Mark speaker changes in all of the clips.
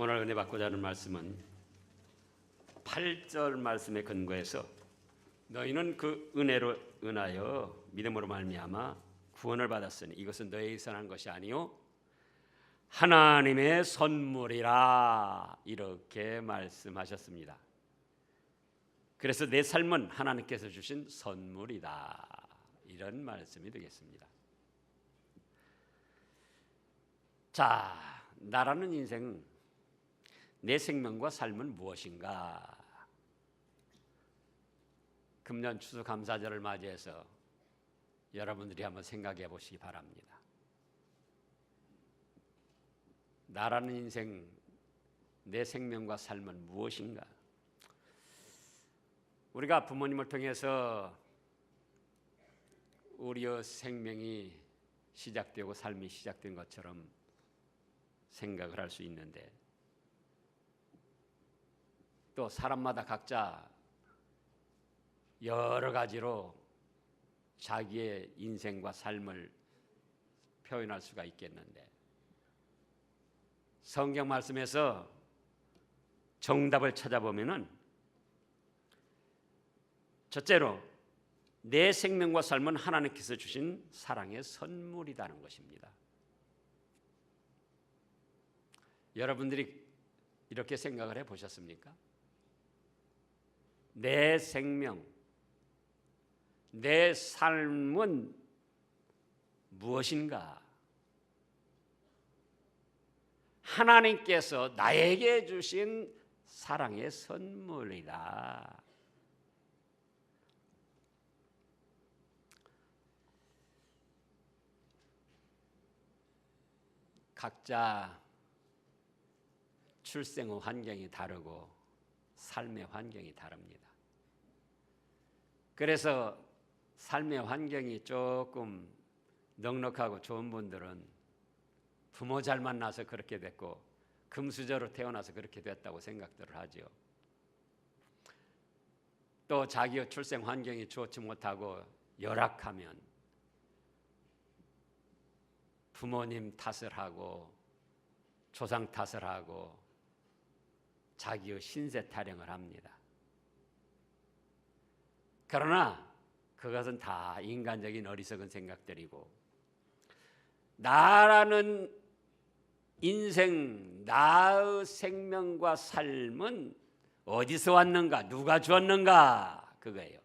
Speaker 1: 오늘 은혜 받고자 하는 말씀은 8절 말씀에 근거해서 너희는 그 은혜로 인하여 믿음으로 말미암아 구원을 받았으니 이것은 너희에게서 난 것이 아니요 하나님의 선물이라 이렇게 말씀하셨습니다. 그래서 내 삶은 하나님께서 주신 선물이다 이런 말씀이 되겠습니다. 자, 나라는 인생 내 생명과 삶은 무엇인가? 금년 추수감사절을 맞이해서 여러분들이 한번 생각해 보시기 바랍니다. 나라는 인생 내 생명과 삶은 무엇인가? 우리가 부모님을 통해서 우리의 생명이 시작되고 삶이 시작된 것처럼 생각을 할 수 있는데 또 사람마다 각자 여러 가지로 자기의 인생과 삶을 표현할 수가 있겠는데 성경 말씀에서 정답을 찾아보면은 첫째로 내 생명과 삶은 하나님께서 주신 사랑의 선물이라는 것입니다. 여러분들이 이렇게 생각을 해보셨습니까? 내 생명, 내 삶은 무엇인가? 하나님께서 나에게 주신 사랑의 선물이다. 각자 출생 후 환경이 다르고 삶의 환경이 다릅니다. 그래서 삶의 환경이 조금 넉넉하고 좋은 분들은 부모 잘 만나서 그렇게 됐고 금수저로 태어나서 그렇게 됐다고 생각들을 하죠. 또 자기의 출생 환경이 좋지 못하고 열악하면 부모님 탓을 하고 조상 탓을 하고 자기의 신세 타령을 합니다. 그러나 그것은 다 인간적인 어리석은 생각들이고 나라는 인생, 나의 생명과 삶은 어디서 왔는가? 누가 주었는가? 그거예요.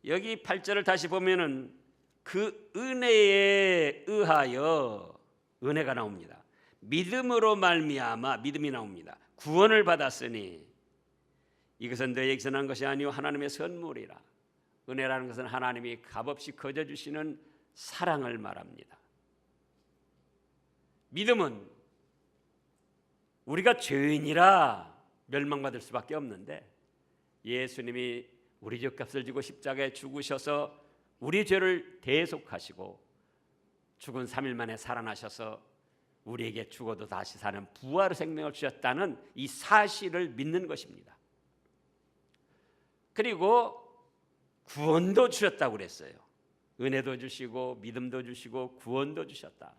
Speaker 1: 여기 8절을 다시 보면은 그 은혜에 의하여 은혜가 나옵니다. 믿음으로 말미암아 믿음이 나옵니다. 구원을 받았으니 이것은 너희에게서 난 것이 아니요 하나님의 선물이라. 은혜라는 것은 하나님이 값없이 거저 주시는 사랑을 말합니다. 믿음은 우리가 죄인이라 멸망받을 수밖에 없는데 예수님이 우리 죄값을 지고 십자가에 죽으셔서 우리 죄를 대속하시고 죽은 3일 만에 살아나셔서 우리에게 죽어도 다시 사는 부활의 생명을 주셨다는 이 사실을 믿는 것입니다. 그리고 구원도 주셨다고 그랬어요. 은혜도 주시고 믿음도 주시고 구원도 주셨다.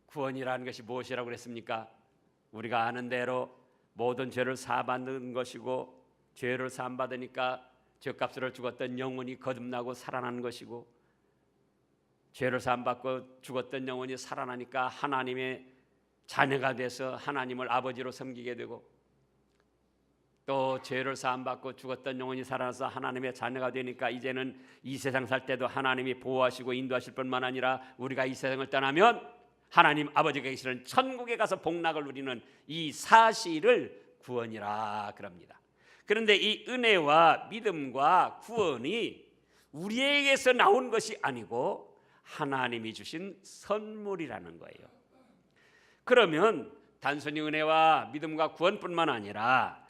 Speaker 1: 구원이라는 것이 무엇이라고 그랬습니까? 우리가 아는 대로 모든 죄를 사받는 것이고 죄를 사함받으니까 죄값으로 죽었던 영혼이 거듭나고 살아나는 것이고 죄를 사함받고 죽었던 영혼이 살아나니까 하나님의 자녀가 돼서 하나님을 아버지로 섬기게 되고 또 죄를 사함받고 죽었던 영혼이 살아나서 하나님의 자녀가 되니까 이제는 이 세상 살 때도 하나님이 보호하시고 인도하실 뿐만 아니라 우리가 이 세상을 떠나면 하나님 아버지가 계시는 천국에 가서 복락을 누리는 이 사실을 구원이라 그럽니다. 그런데 이 은혜와 믿음과 구원이 우리에게서 나온 것이 아니고 하나님이 주신 선물이라는 거예요. 그러면 단순히 은혜와 믿음과 구원뿐만 아니라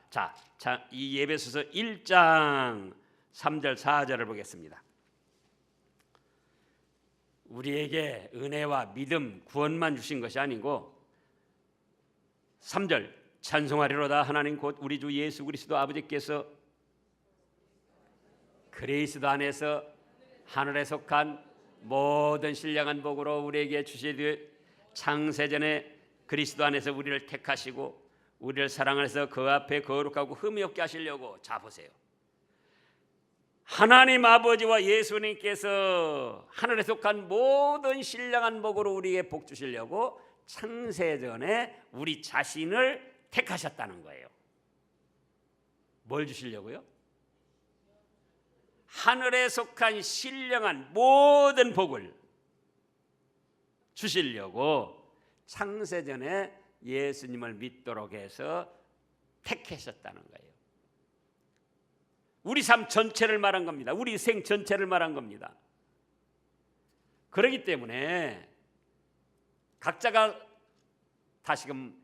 Speaker 1: 이 에베소서 1장 3절 4절을 보겠습니다. 우리에게 은혜와 믿음, 구원만 주신 것이 아니고 3절 찬송하리로다 하나님 곧 우리 주 예수 그리스도 아버지께서 그리스도 안에서 하늘에 속한 모든 신령한 복으로 우리에게 주시되 창세전에 그리스도 안에서 우리를 택하시고 우리를 사랑해서 그 앞에 거룩하고 흠이 없게 하시려고. 자 보세요. 하나님 아버지와 예수님께서 하늘에 속한 모든 신령한 복으로 우리에게 복 주시려고 창세전에 우리 자신을 택하셨다는 거예요. 뭘 주시려고요? 하늘에 속한 신령한 모든 복을 주시려고 창세전에 예수님을 믿도록 해서 택하셨다는 거예요. 우리 삶 전체를 말한 겁니다. 우리 생 전체를 말한 겁니다. 그렇기 때문에 각자가 다시금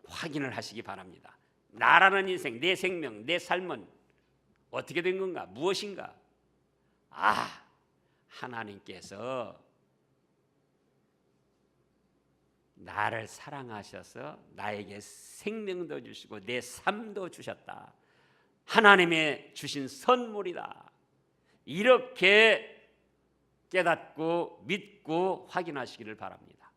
Speaker 1: 확인을 하시기 바랍니다. 나라는 인생, 내 생명, 내 삶은 어떻게 된 건가? 무엇인가? 하나님께서 나를 사랑하셔서 나에게 생명도 주시고 내 삶도 주셨다. 하나님의 주신 선물이다. 이렇게 깨닫고 믿고 확인하시기를 바랍니다.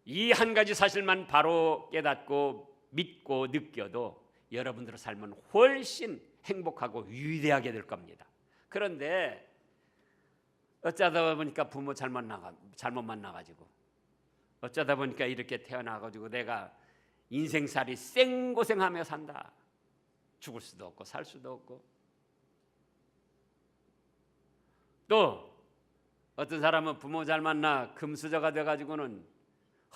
Speaker 1: 이 한 가지 사실만 바로 깨닫고 믿고 느껴도 여러분들의 삶은 훨씬 행복하고 위대하게 될 겁니다. 그런데 어쩌다 보니까 부모 잘못 만나가지고 어쩌다 보니까 이렇게 태어나가지고 내가 인생살이 생고생하며 산다. 죽을 수도 없고 살 수도 없고. 또 어떤 사람은 부모 잘 만나 금수저가 돼가지고는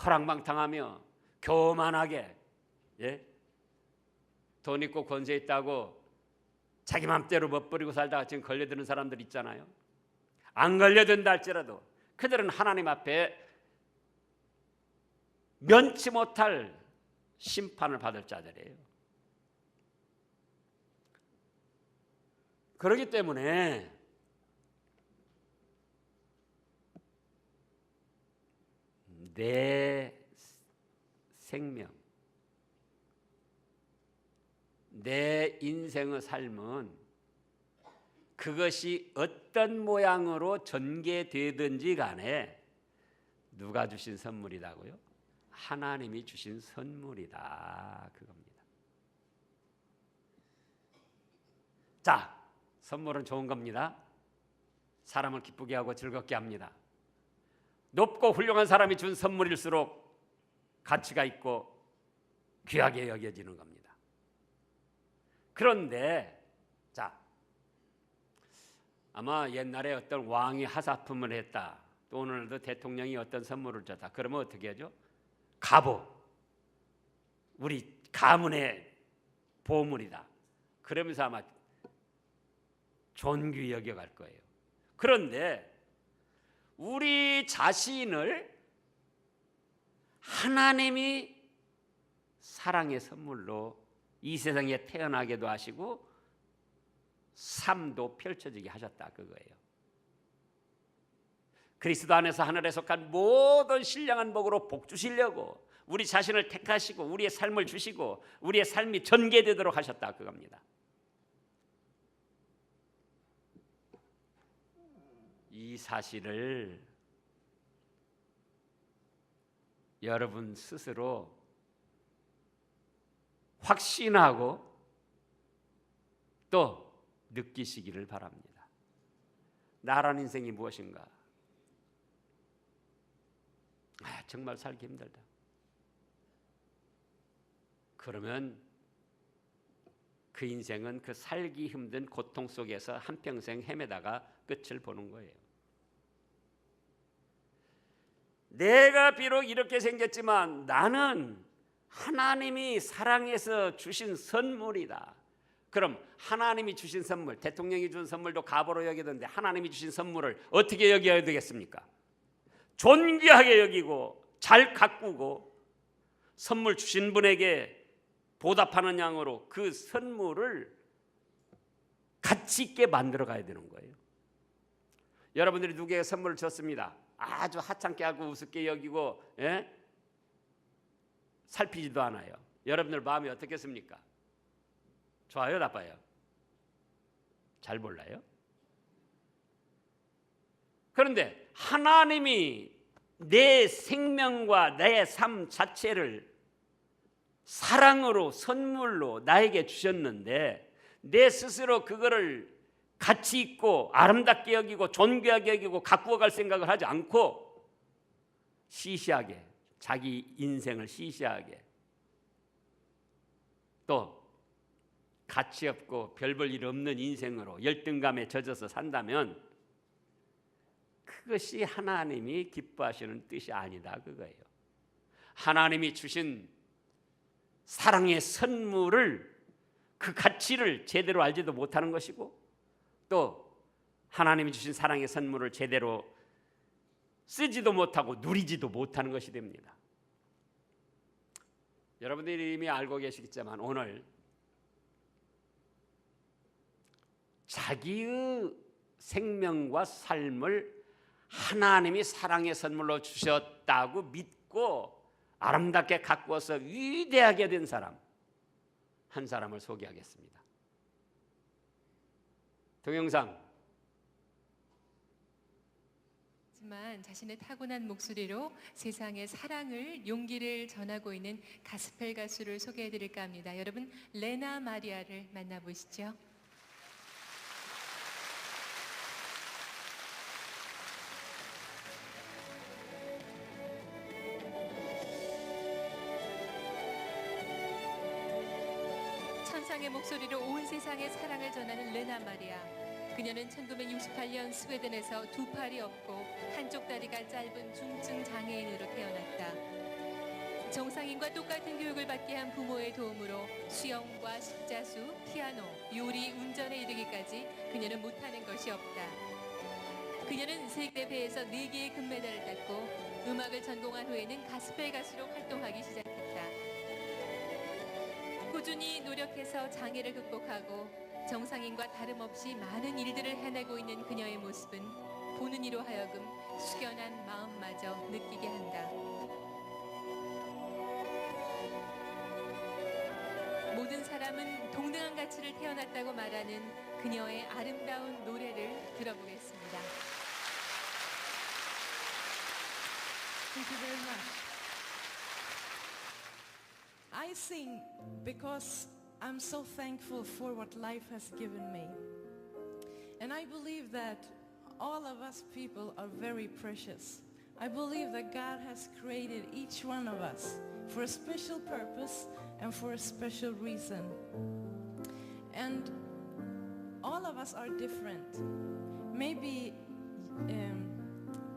Speaker 1: 허랑방탕하며 교만하게 돈 있고 권세 있다고 자기 맘대로 멋부리고 살다가 지금 걸려드는 사람들 있잖아요. 안 걸려든다 할지라도 그들은 하나님 앞에 면치 못할 심판을 받을 자들이에요. 그렇기 때문에 내 생명, 내 인생의 삶은 그것이 어떤 모양으로 전개되든지 간에 누가 주신 선물이라고요? 하나님이 주신 선물이다. 그겁니다. 자, 선물은 좋은 겁니다. 사람을 기쁘게 하고 즐겁게 합니다. 높고 훌륭한 사람이 준 선물일수록 가치가 있고 귀하게 여겨지는 겁니다. 그런데 자, 아마 옛날에 어떤 왕이 하사품을 했다. 또 오늘도 대통령이 어떤 선물을 줬다. 그러면 어떻게 하죠? 갑오, 우리 가문의 보물이다. 그러면서 아마 존귀 여겨갈 거예요. 그런데 우리 자신을 하나님이 사랑의 선물로 이 세상에 태어나게도 하시고 삶도 펼쳐지게 하셨다 그거예요. 그리스도 안에서 하늘에 속한 모든 신령한 복으로 복 주시려고 우리 자신을 택하시고 우리의 삶을 주시고 우리의 삶이 전개되도록 하셨다 그겁니다. 이 사실을 여러분 스스로 확신하고 또 느끼시기를 바랍니다. 나라는 인생이 무엇인가? 정말 살기 힘들다. 그러면 그 인생은 그 살기 힘든 고통 속에서 한평생 헤매다가 끝을 보는 거예요. 내가 비록 이렇게 생겼지만 나는 하나님이 사랑해서 주신 선물이다. 그럼 하나님이 주신 선물, 대통령이 준 선물도 갑오로 여기던데 하나님이 주신 선물을 어떻게 여겨야 되겠습니까? 존귀하게 여기고 잘 가꾸고 선물 주신 분에게 보답하는 양으로 그 선물을 가치 있게 만들어 가야 되는 거예요. 여러분들이 누구에게 선물을 줬습니다. 아주 하찮게 하고 우습게 여기고 살피지도 않아요. 여러분들 마음이 어떻겠습니까? 좋아요, 나빠요? 잘 몰라요? 그런데 하나님이 내 생명과 내 삶 자체를 사랑으로 선물로 나에게 주셨는데 내 스스로 그거를 가치 있고 아름답게 여기고 존귀하게 여기고 가꾸어 갈 생각을 하지 않고 시시하게 자기 인생을 시시하게 또 가치 없고 별 볼 일 없는 인생으로 열등감에 젖어서 산다면 그것이 하나님이 기뻐하시는 뜻이 아니다 그거예요. 하나님이 주신 사랑의 선물을 그 가치를 제대로 알지도 못하는 것이고 또 하나님이 주신 사랑의 선물을 제대로 쓰지도 못하고 누리지도 못하는 것이 됩니다. 여러분들이 이미 알고 계시겠지만 오늘 자기의 생명과 삶을 하나님이 사랑의 선물로 주셨다고 믿고 아름답게 가꾸어서 위대하게 된 사람 한 사람을 소개하겠습니다. 동영상.
Speaker 2: 하지만 자신의 타고난 목소리로 세상에 사랑을 용기를 전하고 있는 가스펠 가수를 소개해드릴까 합니다. 여러분 레나 마리아를 만나보시죠. 천상의 목소리로 온 세상에 사랑을 전하는 레나 마리아. 그녀는 1968년 스웨덴에서 두 팔이 없고 한쪽 다리가 짧은 중증 장애인으로 태어났다. 정상인과 똑같은 교육을 받게 한 부모의 도움으로 수영과 십자수, 피아노, 요리, 운전에 이르기까지 그녀는 못하는 것이 없다. 그녀는 세계대회에서 4개의 금메달을 땄고 음악을 전공한 후에는 가스펠 가수로 활동하기 시작했다. 꾸준히 노력해서 장애를 극복하고 정상인과 다름없이 많은 일들을 해내고 있는 그녀의 모습은 보는 이로 하여금 숙연한 마음마저 느끼게 한다. 모든 사람은 동등한 가치를 태어났다고 말하는 그녀의 아름다운 노래를 들어보겠습니다.
Speaker 3: Thank you very much. I sing because I'm so thankful for what life has given me. And I believe that all of us people are very precious. I believe that God has created each one of us for a special purpose and for a special reason. And all of us are different. Maybe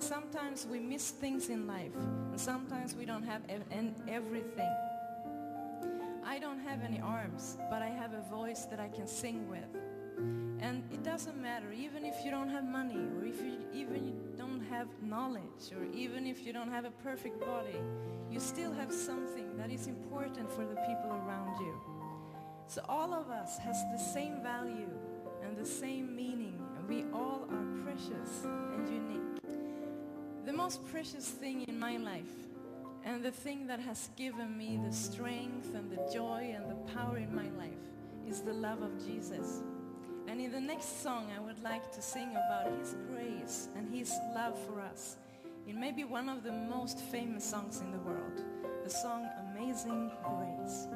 Speaker 3: sometimes we miss things in life, and sometimes we don't have everything. I don't have any arms, but I have a voice that I can sing with. And it doesn't matter, even if you don't have money, or if you even don't have knowledge, or even if you don't have a perfect body, you still have something that is important for the people around you. So all of us has the same value and the same meaning, and we all are precious and unique. The most precious thing in my life, and the thing that has given me the strength and the joy and the power in my life, is the love of Jesus. And in the next song I would like to sing about His grace and His love for us. It may be one of the most famous songs in the world, the song Amazing Grace.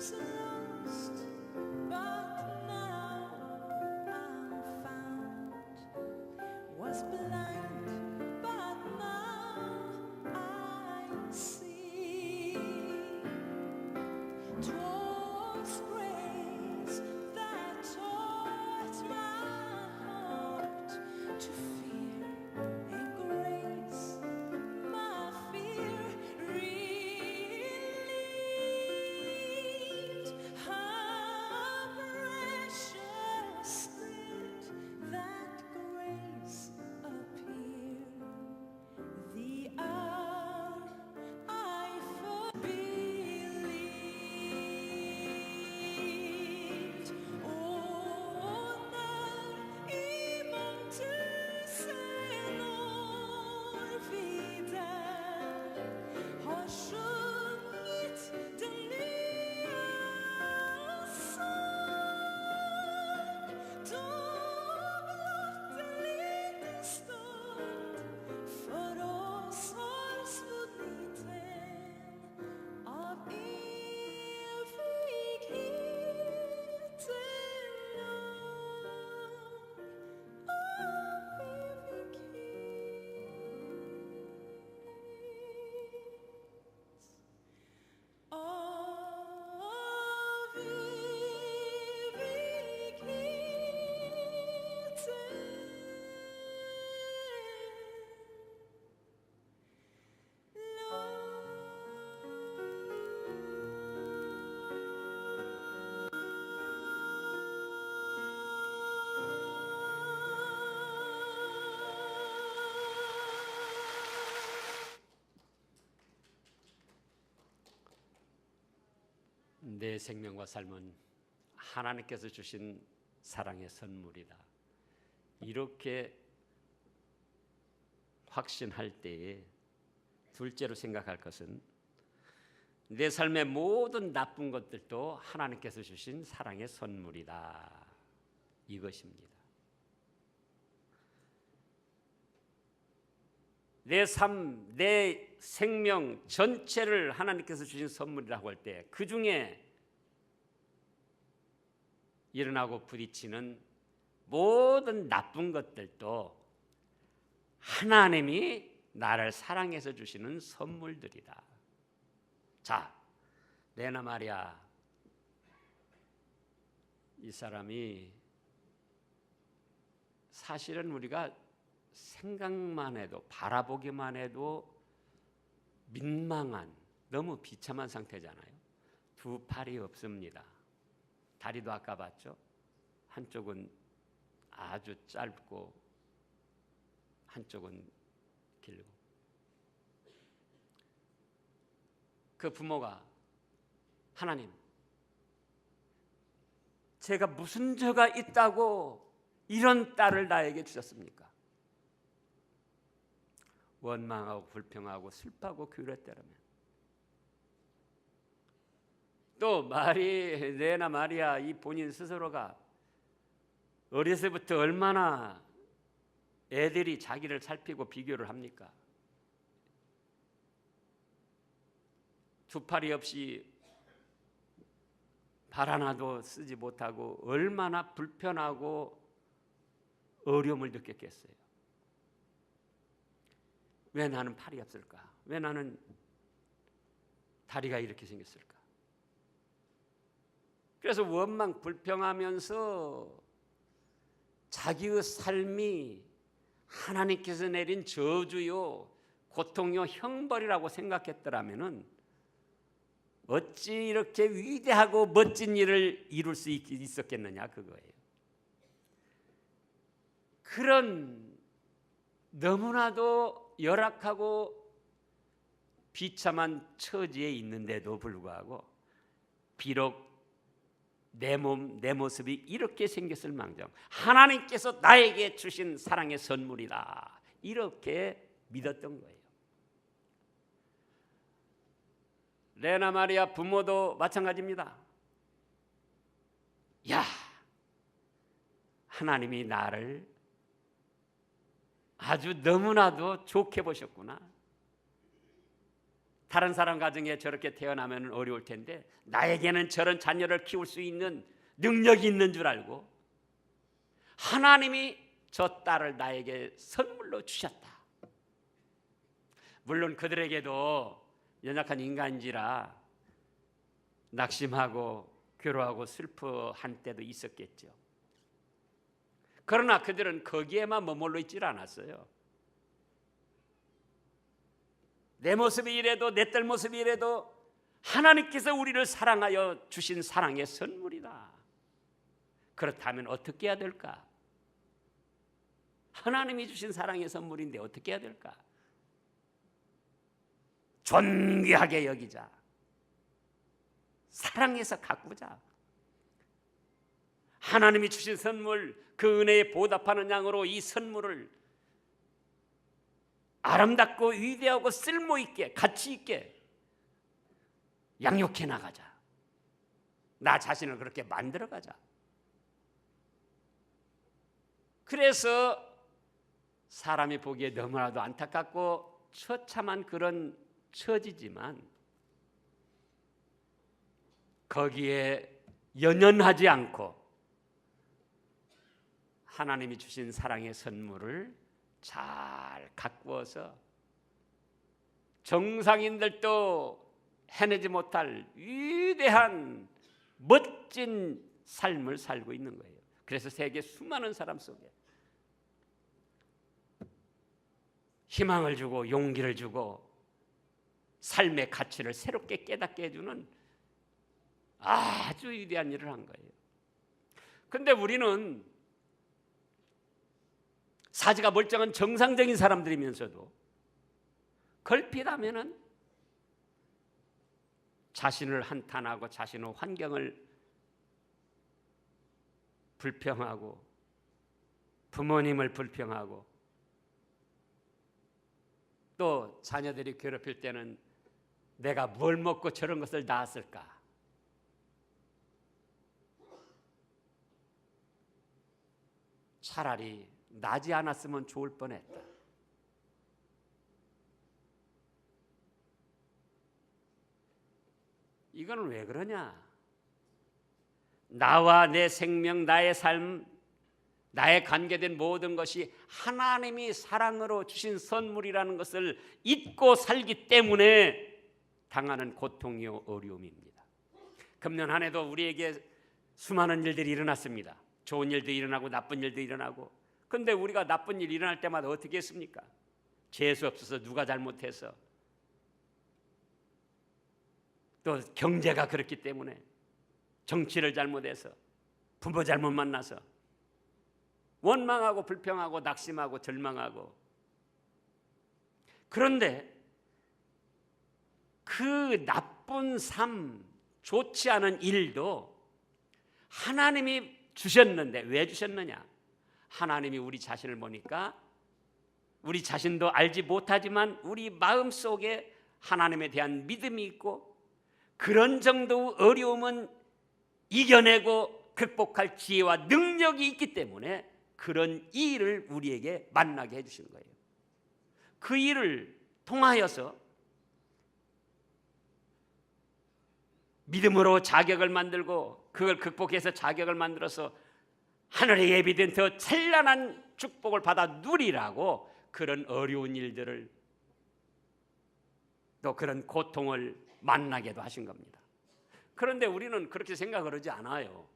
Speaker 3: Was lost, but now I'm found. Was blind,
Speaker 1: 내 생명과 삶은 하나님께서 주신 사랑의 선물이다. 이렇게 확신할 때에 둘째로 생각할 것은 내 삶의 모든 나쁜 것들도 하나님께서 주신 사랑의 선물이다. 이것입니다. 내 삶, 내 생명 전체를 하나님께서 주신 선물이라고 할 때 그 중에 일어나고 부딪히는 모든 나쁜 것들도 하나님이 나를 사랑해서 주시는 선물들이다. 자, 레나 마리아 이 사람이 사실은 우리가 생각만 해도 바라보기만 해도 민망한 너무 비참한 상태잖아요. 두 팔이 없습니다. 다리도 아까 봤죠? 한쪽은 아주 짧고 한쪽은 길고. 그 부모가 하나님, 제가 무슨 죄가 있다고 이런 딸을 나에게 주셨습니까? 원망하고 불평하고 슬퍼하고 그랬다면 또 레나 마리아 이 본인 스스로가 어려서부터 얼마나 애들이 자기를 살피고 비교를 합니까? 두 팔이 없이 발 하나도 쓰지 못하고 얼마나 불편하고 어려움을 느꼈겠어요. 왜 나는 팔이 없을까? 왜 나는 다리가 이렇게 생겼을까? 그래서 원망 불평하면서 자기의 삶이 하나님께서 내린 저주요 고통요 형벌이라고 생각했더라면은 어찌 이렇게 위대하고 멋진 일을 이룰 수 있었겠느냐 그거예요. 그런 너무나도 열악하고 비참한 처지에 있는데도 불구하고 비록 내 모습이 이렇게 생겼을 망정 하나님께서 나에게 주신 사랑의 선물이다 이렇게 믿었던 거예요. 레나 마리아 부모도 마찬가지입니다. 야, 하나님이 나를 아주 너무나도 좋게 보셨구나. 다른 사람 가정에 저렇게 태어나면 어려울 텐데 나에게는 저런 자녀를 키울 수 있는 능력이 있는 줄 알고 하나님이 저 딸을 나에게 선물로 주셨다. 물론 그들에게도 연약한 인간인지라 낙심하고 괴로워하고 슬퍼한 때도 있었겠죠. 그러나 그들은 거기에만 머물러 있질 않았어요. 내 모습이 이래도 내 딸 모습이 이래도 하나님께서 우리를 사랑하여 주신 사랑의 선물이다. 그렇다면 어떻게 해야 될까? 하나님이 주신 사랑의 선물인데 어떻게 해야 될까? 존귀하게 여기자. 사랑해서 가꾸자. 하나님이 주신 선물, 그 은혜에 보답하는 양으로 이 선물을 아름답고 위대하고 쓸모있게 가치 있게 양육해 나가자. 나 자신을 그렇게 만들어가자. 그래서 사람이 보기에 너무나도 안타깝고 처참한 그런 처지지만 거기에 연연하지 않고 하나님이 주신 사랑의 선물을 잘 가꾸어서 정상인들도 해내지 못할 위대한 멋진 삶을 살고 있는 거예요. 그래서 세계 수많은 사람 속에 희망을 주고 용기를 주고 삶의 가치를 새롭게 깨닫게 해주는 아주 위대한 일을 한 거예요. 그런데 우리는 사지가 멀쩡한 정상적인 사람들이면서도 걸핏하면은 자신을 한탄하고 자신의 환경을 불평하고 부모님을 불평하고 또 자녀들이 괴롭힐 때는 내가 뭘 먹고 저런 것을 낳았을까? 차라리 나지 않았으면 좋을 뻔했다. 이거는 왜 그러냐? 나와 내 생명, 나의 삶, 나의 관계된 모든 것이 하나님이 사랑으로 주신 선물이라는 것을 잊고 살기 때문에 당하는 고통이요 어려움입니다. 금년 한 해도 우리에게 수많은 일들이 일어났습니다. 좋은 일도 일어나고 나쁜 일도 일어나고. 그런데 우리가 나쁜 일 일어날 때마다 어떻게 했습니까? 재수 없어서 누가 잘못해서, 또 경제가 그렇기 때문에, 정치를 잘못해서, 부모 잘못 만나서 원망하고 불평하고 낙심하고 절망하고. 그런데 그 나쁜 삶, 좋지 않은 일도 하나님이 주셨는데 왜 주셨느냐? 하나님이 우리 자신을 보니까 우리 자신도 알지 못하지만 우리 마음속에 하나님에 대한 믿음이 있고 그런 정도의 어려움은 이겨내고 극복할 지혜와 능력이 있기 때문에 그런 일을 우리에게 만나게 해주신 거예요. 그 일을 통하여서 믿음으로 자격을 만들고 그걸 극복해서 자격을 만들어서 하늘의 예비된 더 찬란한 축복을 받아 누리라고 그런 어려운 일들을, 또 그런 고통을 만나게도 하신 겁니다. 그런데 우리는 그렇게 생각을 하지 않아요.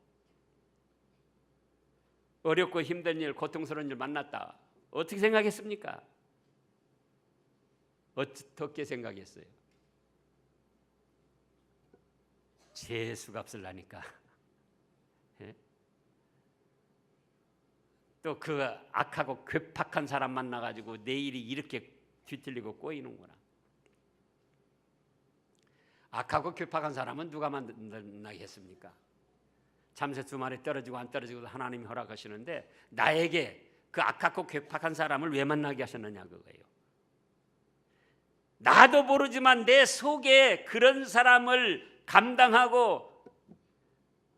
Speaker 1: 어렵고 힘든 일, 고통스러운 일 만났다. 어떻게 생각했습니까? 어떻게 생각했어요? 재수값을 나니까. 또 그 악하고 괴팍한 사람 만나가지고 내 일이 이렇게 뒤틀리고 꼬이는구나. 악하고 괴팍한 사람은 누가 만나겠습니까? 참새 두 마리 떨어지고 안 떨어지고도 하나님이 허락하시는데 나에게 그 악하고 괴팍한 사람을 왜 만나게 하셨느냐 그거예요. 나도 모르지만 내 속에 그런 사람을 감당하고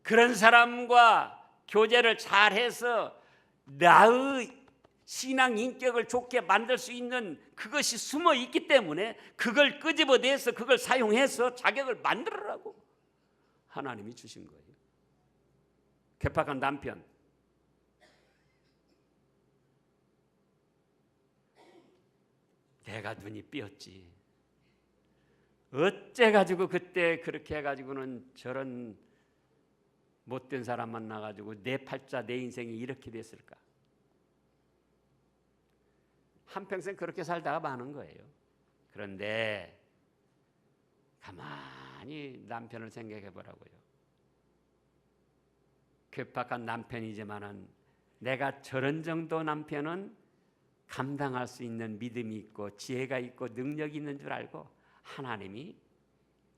Speaker 1: 그런 사람과 교제를 잘해서 나의 신앙 인격을 좋게 만들 수 있는 그것이 숨어 있기 때문에 그걸 끄집어내서 그걸 사용해서 자격을 만들으라고 하나님이 주신 거예요. 괴팍한 남편, 내가 눈이 삐었지. 어째 가지고 그때 그렇게 해가지고는 저런 못된 사람 만나가지고 내 팔자 내 인생이 이렇게 됐을까? 한평생 그렇게 살다가 마는 거예요. 그런데 가만히 남편을 생각해 보라고요. 괴팍한 남편이지만은 내가 저런 정도 남편은 감당할 수 있는 믿음이 있고 지혜가 있고 능력이 있는 줄 알고 하나님이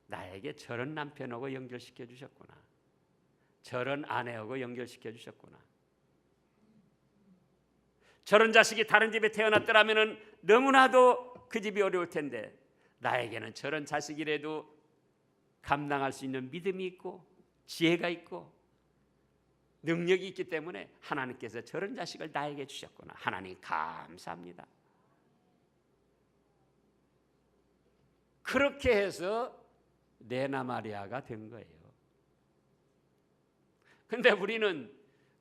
Speaker 1: 나에게 저런 남편하고 연결시켜 주셨구나. 저런 아내하고 연결시켜 주셨구나. 저런 자식이 다른 집에 태어났더라면 너무나도 그 집이 어려울 텐데 나에게는 저런 자식이라도 감당할 수 있는 믿음이 있고 지혜가 있고 능력이 있기 때문에 하나님께서 저런 자식을 나에게 주셨구나. 하나님 감사합니다. 그렇게 해서 레나 마리아가 된 거예요. 근데 우리는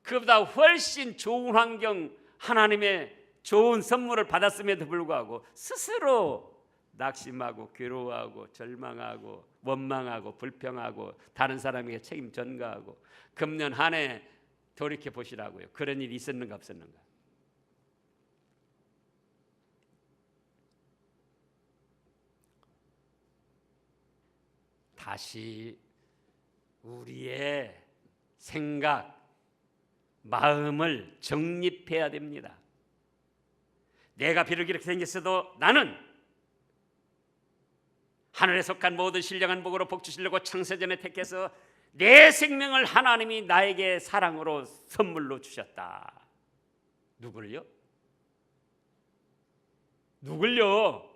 Speaker 1: 그보다 훨씬 좋은 환경, 하나님의 좋은 선물을 받았음에도 불구하고 스스로 낙심하고 괴로워하고 절망하고 원망하고 불평하고 다른 사람에게 책임 전가하고 금년 한 해 돌이켜 보시라고요. 그런 일이 있었는가 없었는가? 다시 우리의 생각, 마음을 정립해야 됩니다. 내가 비록 이렇게 생겼어도 나는 하늘에 속한 모든 신령한 복으로 복 주시려고 창세전에 택해서 내 생명을 하나님이 나에게 사랑으로 선물로 주셨다. 누굴요? 누굴요?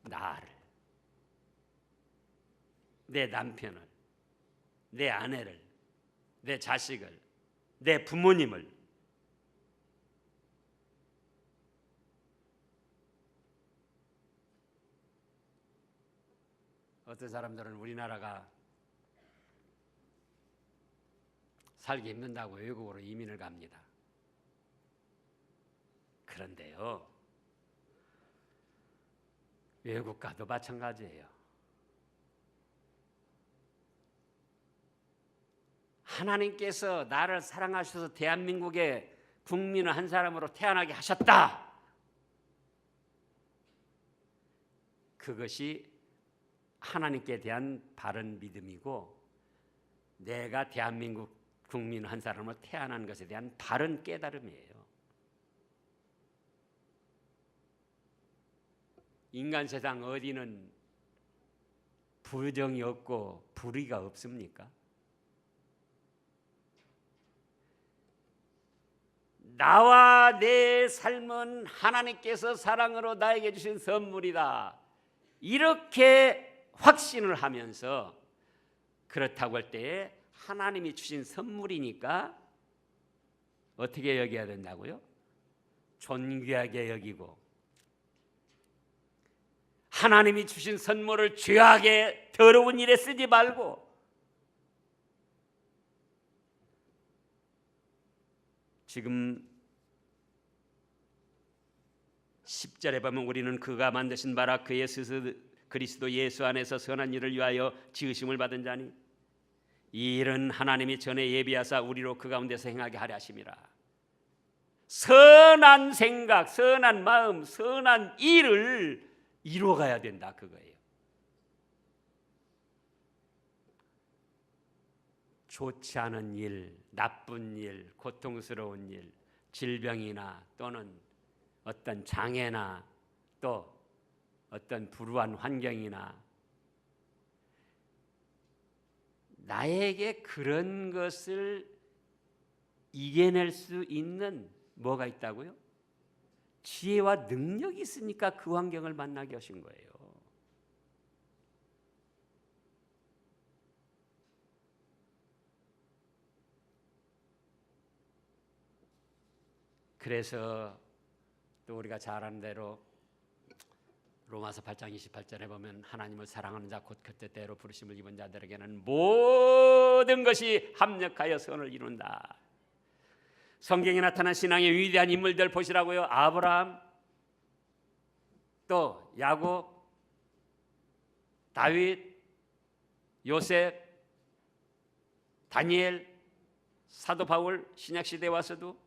Speaker 1: 나를, 내 남편을, 내 아내를, 내 자식을, 내 부모님을. 어떤 사람들은 우리나라가 살기 힘든다고 외국으로 이민을 갑니다. 그런데요, 외국 가도 마찬가지예요. 하나님께서 나를 사랑하셔서 대한민국의 국민을 한 사람으로 태어나게 하셨다. 그것이 하나님께 대한 바른 믿음이고, 내가 대한민국 국민 한 사람으로 태어난 것에 대한 바른 깨달음이에요. 인간 세상 어디는 부정이 없고 불의가 없습니까? 나와 내 삶은 하나님께서 사랑으로 나에게 주신 선물이다. 이렇게 확신을 하면서 그렇다고 할 때에 하나님이 주신 선물이니까 어떻게 여겨야 된다고요? 존귀하게 여기고, 하나님이 주신 선물을 죄악에 더러운 일에 쓰지 말고, 지금 10절에 보면 우리는 그가 만드신 바라 그의 스스로 그리스도 예수 안에서 선한 일을 위하여 지으심을 받은 자니 이 일은 하나님이 전에 예비하사 우리로 그 가운데서 행하게 하려 하심이라. 선한 생각, 선한 마음, 선한 일을 이루어가야 된다, 그거예요. 좋지 않은 일, 나쁜 일, 고통스러운 일, 질병이나 또는 어떤 장애나 또 어떤 불우한 환경이나, 나에게 그런 것을 이겨낼 수 있는 뭐가 있다고요? 지혜와 능력이 있으니까 그 환경을 만나게 하신 거예요. 그래서 또 우리가 잘 아는 대로 로마서 8장 28절에 보면 하나님을 사랑하는 자 곧 그 뜻대로 부르심을 입은 자들에게는 모든 것이 합력하여 선을 이룬다. 성경에 나타난 신앙의 위대한 인물들 보시라고요. 아브라함, 또 야곱, 다윗, 요셉, 다니엘, 사도 바울, 신약시대에 와서도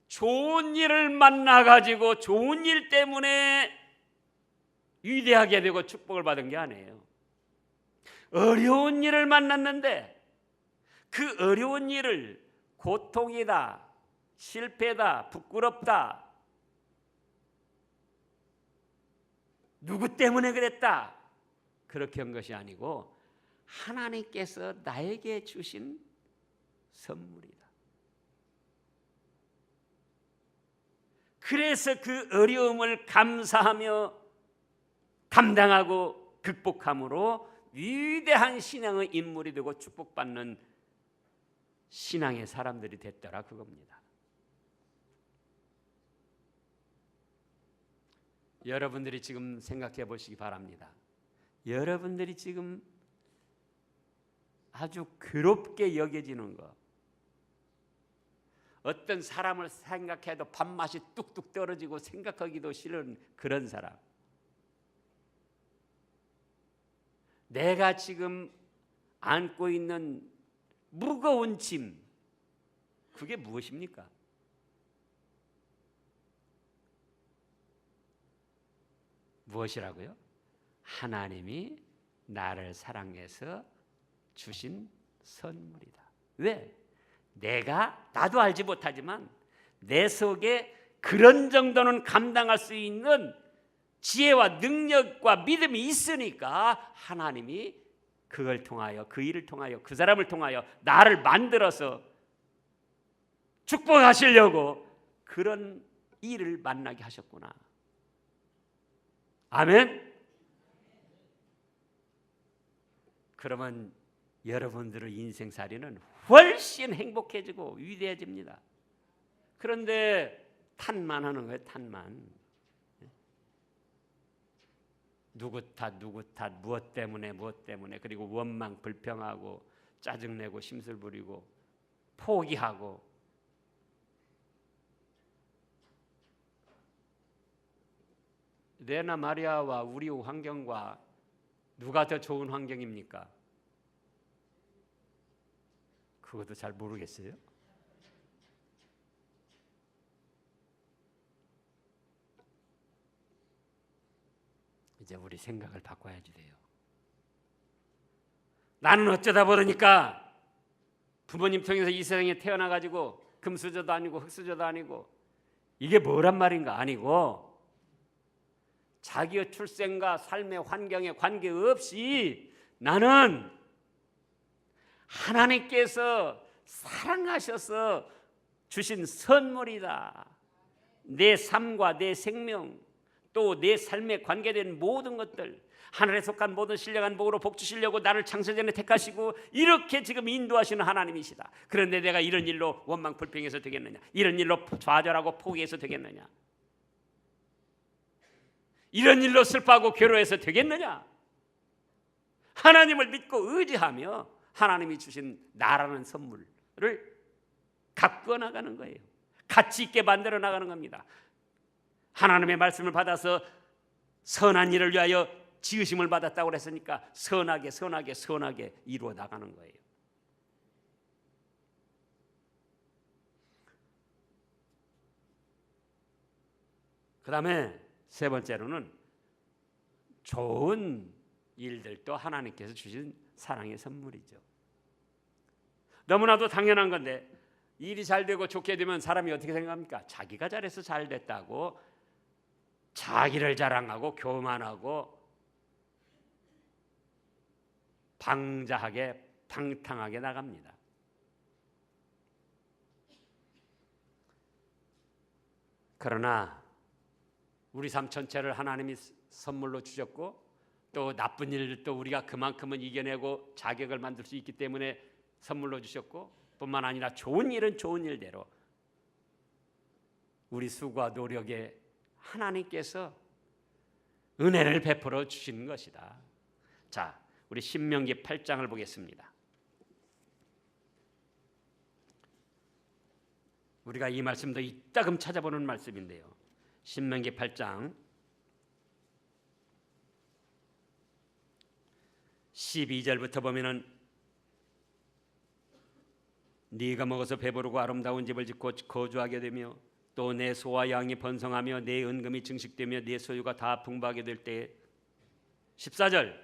Speaker 1: 좋은 일을 만나가지고 좋은 일 때문에 위대하게 되고 축복을 받은 게 아니에요. 어려운 일을 만났는데 그 어려운 일을 고통이다, 실패다, 부끄럽다, 누구 때문에 그랬다, 그렇게 한 것이 아니고 하나님께서 나에게 주신 선물이다. 그래서 그 어려움을 감사하며 감당하고 극복함으로 위대한 신앙의 인물이 되고 축복받는 신앙의 사람들이 됐더라, 그겁니다. 여러분들이 지금 생각해 보시기 바랍니다. 여러분들이 지금 아주 괴롭게 여겨지는 것, 어떤 사람을 생각해도 밥맛이 뚝뚝 떨어지고 생각하기도 싫은 그런 사람, 내가 지금 안고 있는 무거운 짐, 그게 무엇입니까? 무엇이라고요? 하나님이 나를 사랑해서 주신 선물이다. 왜? 나도 알지 못하지만 내 속에 그런 정도는 감당할 수 있는 지혜와 능력과 믿음이 있으니까 하나님이 그걸 통하여, 그 일을 통하여, 그 사람을 통하여 나를 만들어서 축복하시려고 그런 일을 만나게 하셨구나. 아멘. 그러면 여러분들의 인생살이는 훨씬 행복해지고 위대해집니다. 그런데 탄만하는 거예요. 탄만. 누구 탓 무엇 때문에 그리고 원망 불평하고 짜증내고 심술 부리고 포기하고 레나 마리아와 우리 환경과 누가 더 좋은 환경입니까? 그것도 잘 모르겠어요. 이제 우리 생각을 바꿔야지 돼요. 나는 어쩌다 보니까 부모님 통해서 이 세상에 태어나가지고 금수저도 아니고 흙수저도 아니고 이게 뭐란 말인가 아니고 자기의 출생과 삶의 환경에 관계없이 나는 하나님께서 사랑하셔서 주신 선물이다. 내 삶과 내 생명 또 내 삶에 관계된 모든 것들 하늘에 속한 모든 신령한 복으로 복 주시려고 나를 창세전에 택하시고 이렇게 지금 인도하시는 하나님이시다. 그런데 내가 이런 일로 원망 불평해서 되겠느냐? 이런 일로 좌절하고 포기해서 되겠느냐? 이런 일로 슬퍼하고 괴로워해서 되겠느냐? 하나님을 믿고 의지하며 하나님이 주신 나라는 선물을 갖고 나가는 거예요. 가치 있게 만들어 나가는 겁니다. 하나님의 말씀을 받아서 선한 일을 위하여 지으심을 받았다고 그랬으니까 선하게 이루어 나가는 거예요. 그 다음에 세 번째로는 좋은 일들도 하나님께서 주신 사랑의 선물이죠. 너무나도 당연한 건데 일이 잘 되고 좋게 되면 사람이 어떻게 생각합니까? 자기가 잘해서 잘 됐다고 자기를 자랑하고 교만하고 방자하게 방탕하게 나갑니다. 그러나 우리 삶 전체를 하나님이 선물로 주셨고 또 나쁜 일도 우리가 그만큼은 이겨내고 자격을 만들 수 있기 때문에 선물로 주셨고 뿐만 아니라 좋은 일은 좋은 일대로 우리 수고와 노력에 하나님께서 은혜를 베풀어 주시는 것이다. 자, 우리 신명기 8장을 보겠습니다. 우리가 이 말씀도 이따금 찾아보는 말씀인데요. 신명기 8장 12절부터 보면은 네가 먹어서 배부르고 아름다운 집을 짓고 거주하게 되며 또 내 소와 양이 번성하며 내 은금이 증식되며 내 소유가 다 풍부하게 될 때에 14절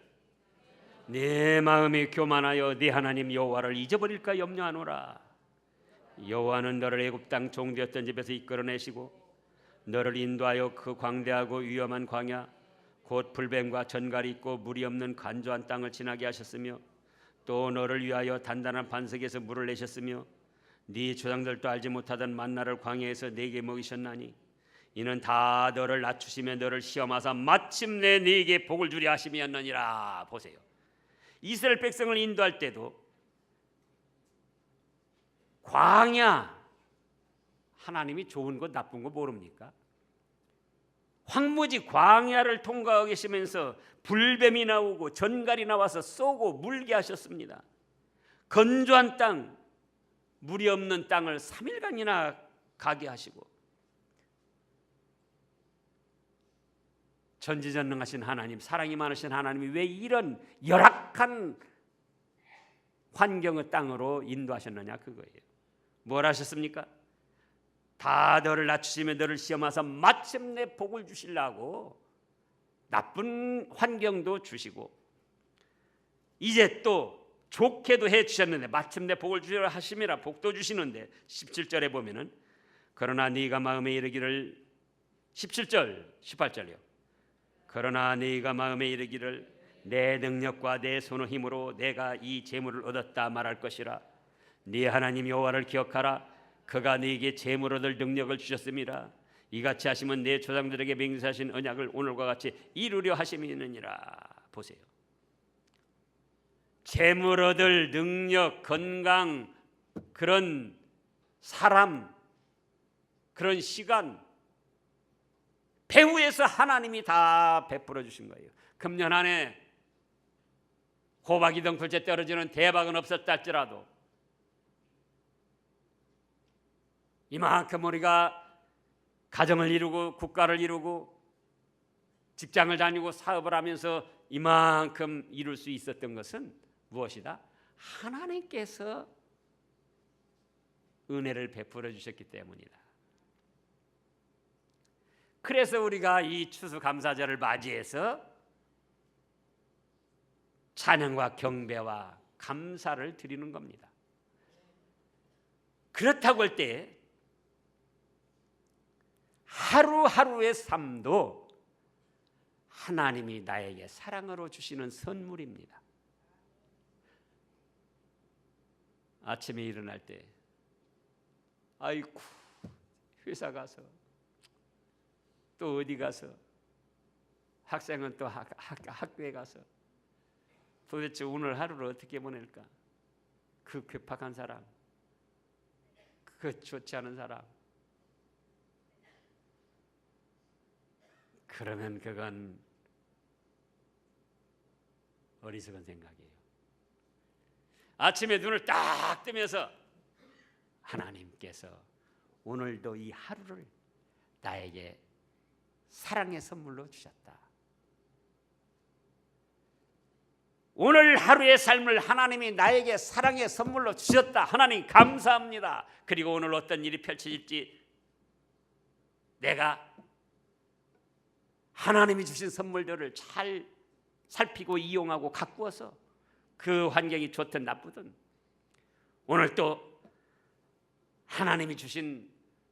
Speaker 1: 내 마음이 교만하여 네 하나님 여호와를 잊어버릴까 염려하노라. 여호와는 너를 애굽 땅 종되었던 집에서 이끌어내시고 너를 인도하여 그 광대하고 위험한 광야 곧 불뱀과 전갈이 있고 물이 없는 간조한 땅을 지나게 하셨으며 또 너를 위하여 단단한 반석에서 물을 내셨으며 네 조상들도 알지 못하던 만나를 광야에서 네게 먹이셨나니 이는 다 너를 낮추시며 너를 시험하사 마침내 네게 복을 주려 하심이었느니라. 보세요. 이스라엘 백성을 인도할 때도 광야 하나님이 좋은 것 나쁜 거 모릅니까? 황무지 광야를 통과하고 계시면서 불뱀이 나오고 전갈이 나와서 쏘고 물게 하셨습니다. 건조한 땅, 물이 없는 땅을 3일간이나 가게 하시고 전지전능하신 하나님, 사랑이 많으신 하나님이 왜 이런 열악한 환경의 땅으로 인도하셨느냐 그거예요. 뭘 하셨습니까? 다 너를 낮추시며 너를 시험하사 마침내 복을 주시려고 나쁜 환경도 주시고 이제 또 좋게도 해주셨는데 마침내 복을 주시려 하심이라 복도 주시는데 17절에 보면은 그러나 네가 마음에 이르기를 17절 18절이요 그러나 네가 마음에 이르기를 내 능력과 내 손의 힘으로 내가 이 재물을 얻었다 말할 것이라. 네 하나님 여호와를 기억하라. 그가 네게 재물 얻을 능력을 주셨음이라. 이같이 하시면 내 조상들에게 맹세하신 언약을 오늘과 같이 이루려 하심이니라. 보세요. 재물 얻을 능력, 건강, 그런 사람, 그런 시간 배후에서 하나님이 다 베풀어 주신 거예요. 금년 안에 호박이 덩굴째 떨어지는 대박은 없었다 할지라도 이만큼 우리가 가정을 이루고 국가를 이루고 직장을 다니고 사업을 하면서 이만큼 이룰 수 있었던 것은 무엇이다? 하나님께서 은혜를 베풀어 주셨기 때문이다. 그래서 우리가 이 추수감사절을 맞이해서 찬양과 경배와 감사를 드리는 겁니다. 그렇다고 할 때 하루하루의 삶도 하나님이 나에게 사랑으로 주시는 선물입니다. 아침에 일어날 때 아이고 회사 가서 또 어디 가서 학생은 또 학교에 가서 도대체 오늘 하루를 어떻게 보낼까? 그 괴팍한 사람, 그 좋지 않은 사람, 그러면 그건 어리석은 생각이에요. 아침에 눈을 딱 뜨면서 하나님께서 오늘도 이 하루를 나에게 사랑의 선물로 주셨다. 오늘 하루의 삶을 하나님이 나에게 사랑의 선물로 주셨다. 하나님 감사합니다. 그리고 오늘 어떤 일이 펼쳐질지 내가 하나님이 주신 선물들을 잘 살피고 이용하고 가꾸어서 그 환경이 좋든 나쁘든 오늘 또 하나님이 주신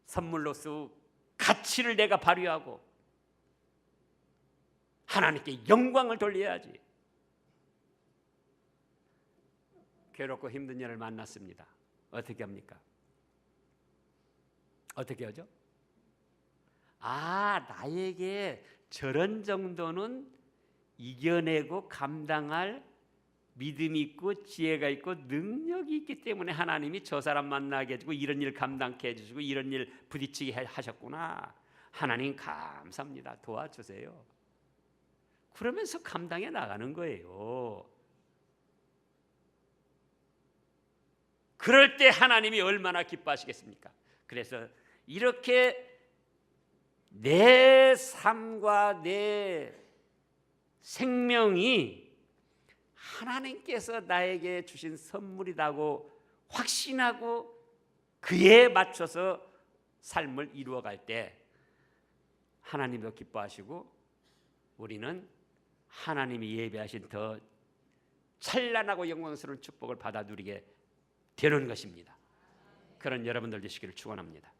Speaker 1: 선물로서 가치를 내가 발휘하고 하나님께 영광을 돌려야지. 괴롭고 힘든 일을 만났습니다. 어떻게 합니까? 어떻게 하죠? 나에게 저런 정도는 이겨내고 감당할 믿음이 있고 지혜가 있고 능력이 있기 때문에 하나님이 저 사람 만나게 해주고 이런 일 감당케 해주시고 이런 일 부딪히게 하셨구나. 하나님 감사합니다. 도와주세요. 그러면서 감당해 나가는 거예요. 그럴 때 하나님이 얼마나 기뻐하시겠습니까? 그래서 이렇게 내 삶과 내 생명이 하나님께서 나에게 주신 선물이라고 확신하고 그에 맞춰서 삶을 이루어갈 때 하나님도 기뻐하시고 우리는 하나님이 예배하신 더 찬란하고 영광스러운 축복을 받아 누리게 되는 것입니다. 그런 여러분들 되시기를 축원합니다.